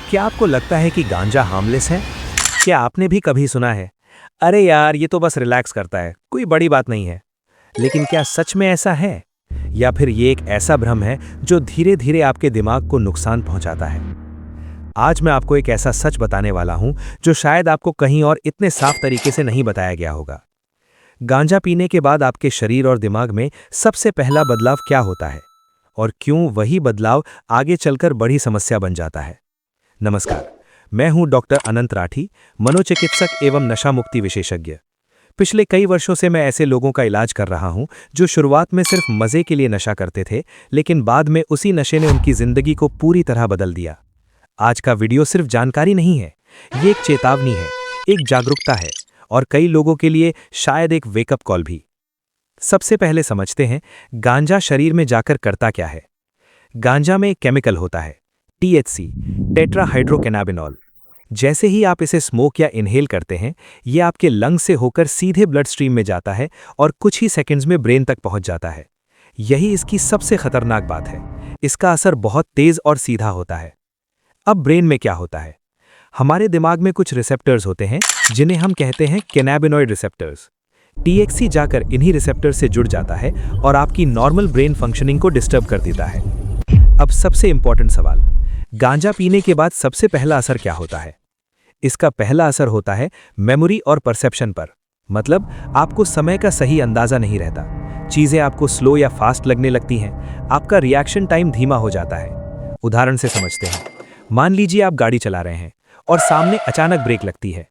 क्या आपको लगता है कि गांजा हार्मलेस है? क्या आपने भी कभी सुना है, अरे यार ये तो बस रिलैक्स करता है, कोई बड़ी बात नहीं है? लेकिन क्या सच में ऐसा है? या फिर ये एक ऐसा भ्रम है जो धीरे धीरे आपके दिमाग को नुकसान पहुंचाता है? आज मैं आपको एक ऐसा सच बताने वाला हूं जो शायद आपको कहीं और इतने साफ तरीके से नहीं बताया गया होगा। गांजा पीने के बाद आपके शरीर और दिमाग में सबसे पहला बदलाव क्या होता है, और क्यों वही बदलाव आगे चलकर बड़ी समस्या बन जाता है? नमस्कार, मैं हूं डॉक्टर अनंत राठी, मनोचिकित्सक एवं नशा मुक्ति विशेषज्ञ। पिछले कई वर्षों से मैं ऐसे लोगों का इलाज कर रहा हूं जो शुरुआत में सिर्फ मजे के लिए नशा करते थे, लेकिन बाद में उसी नशे ने उनकी जिंदगी को पूरी तरह बदल दिया। आज का वीडियो सिर्फ जानकारी नहीं है, ये एक चेतावनी है, एक जागरूकता है, और कई लोगों के लिए शायद एक वेकअप कॉल भी। सबसे पहले समझते हैं गांजा शरीर में जाकर करता क्या है। गांजा में एक केमिकल होता है, THC, टेट्राहाइड्रोकैनाबिनॉल। जैसे ही आप इसे स्मोक या इनहेल करते हैं, यह आपके लंग से होकर सीधे ब्लड स्ट्रीम में जाता है और कुछ ही सेकंड्स में ब्रेन तक पहुंच जाता है। यही इसकी सबसे खतरनाक बात है, इसका असर बहुत तेज और सीधा होता है। अब ब्रेन में क्या होता है? हमारे दिमाग में कुछ रिसेप्टर्स होते हैं जिन्हें हम कहते हैं कैनाबिनॉइड रिसेप्टर्स। THC जाकर इन्हीं रिसेप्टर से जुड़ जाता है और आपकी नॉर्मल ब्रेन फंक्शनिंग को डिस्टर्ब कर देता है। अब सबसे इंपॉर्टेंट सवाल, गांजा पीने के बाद सबसे पहला असर क्या होता है? इसका पहला असर होता है मेमोरी और परसेप्शन पर। मतलब आपको समय का सही अंदाजा नहीं रहता, चीजें आपको स्लो या फास्ट लगने लगती हैं, आपका रिएक्शन टाइम धीमा हो जाता है। उदाहरण से समझते हैं, मान लीजिए आप गाड़ी चला रहे हैं और सामने अचानक ब्रेक लगती है।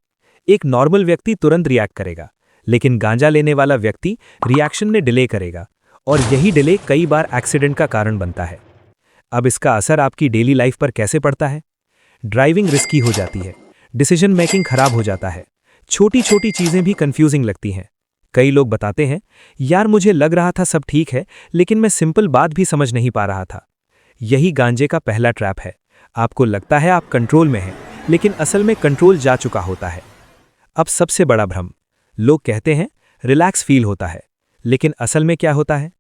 एक नॉर्मल व्यक्ति तुरंत रिएक्ट करेगा, लेकिन गांजा लेने वाला व्यक्ति रिएक्शन में डिले करेगा, और यही डिले कई बार एक्सीडेंट का कारण बनता है। अब इसका असर आपकी डेली लाइफ पर कैसे पड़ता है? ड्राइविंग रिस्की हो जाती है, डिसीजन मेकिंग खराब हो जाता है, छोटी छोटी चीजें भी कंफ्यूजिंग लगती हैं। कई लोग बताते हैं, यार मुझे लग रहा था सब ठीक है, लेकिन मैं सिंपल बात भी समझ नहीं पा रहा था। यही गांजे का पहला ट्रैप है। आपको लगता है आप कंट्रोल में हैं, लेकिन असल में कंट्रोल जा चुका होता है। अब सबसे बड़ा भ्रम, लोग कहते हैं रिलैक्स फील होता है, लेकिन असल में क्या होता है?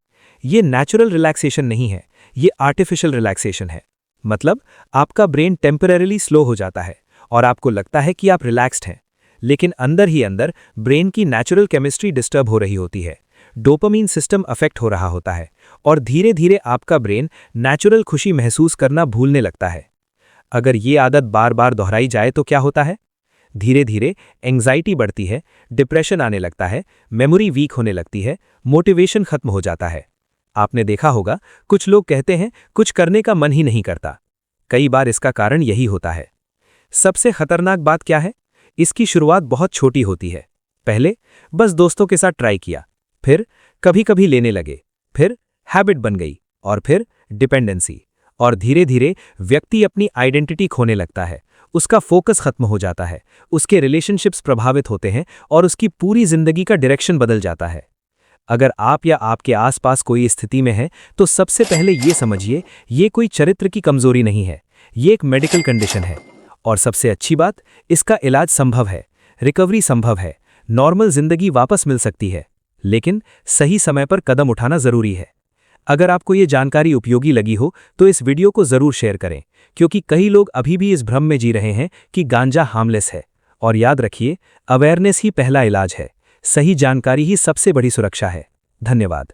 ये नेचुरल रिलैक्सेशन नहीं है, ये आर्टिफिशियल रिलैक्सेशन है। मतलब आपका ब्रेन टेम्परेरीली स्लो हो जाता है और आपको लगता है कि आप रिलैक्स्ड हैं, लेकिन अंदर ही अंदर ब्रेन की नेचुरल केमिस्ट्री डिस्टर्ब हो रही होती है, डोपामीन सिस्टम अफेक्ट हो रहा होता है, और धीरे धीरे आपका ब्रेन नेचुरल खुशी महसूस करना भूलने लगता है। अगर ये आदत बार बार दोहराई जाए तो क्या होता है? धीरे धीरे एंग्जाइटी बढ़ती है, डिप्रेशन आने लगता है, मेमोरी वीक होने लगती है, मोटिवेशन खत्म हो जाता है। आपने देखा होगा, कुछ लोग कहते हैं कुछ करने का मन ही नहीं करता। कई बार इसका कारण यही होता है। सबसे खतरनाक बात क्या है? इसकी शुरुआत बहुत छोटी होती है। पहले बस दोस्तों के साथ ट्राई किया, फिर कभी कभी लेने लगे, फिर हैबिट बन गई, और फिर डिपेंडेंसी। और धीरे धीरे व्यक्ति अपनी आइडेंटिटी खोने लगता है, उसका फोकस खत्म हो जाता है, उसके रिलेशनशिप्स प्रभावित होते हैं, और उसकी पूरी जिंदगी का डायरेक्शन बदल जाता है। अगर आप या आपके आसपास कोई स्थिति में है, तो सबसे पहले ये समझिए, ये कोई चरित्र की कमजोरी नहीं है, ये एक मेडिकल कंडीशन है। और सबसे अच्छी बात, इसका इलाज संभव है, रिकवरी संभव है, नॉर्मल जिंदगी वापस मिल सकती है, लेकिन सही समय पर कदम उठाना जरूरी है। अगर आपको ये जानकारी उपयोगी लगी हो तो इस वीडियो को जरूर शेयर करें, क्योंकि कई लोग अभी भी इस भ्रम में जी रहे हैं कि गांजा हार्मलेस है। और याद रखिए, अवेयरनेस ही पहला इलाज है, सही जानकारी ही सबसे बड़ी सुरक्षा है। धन्यवाद।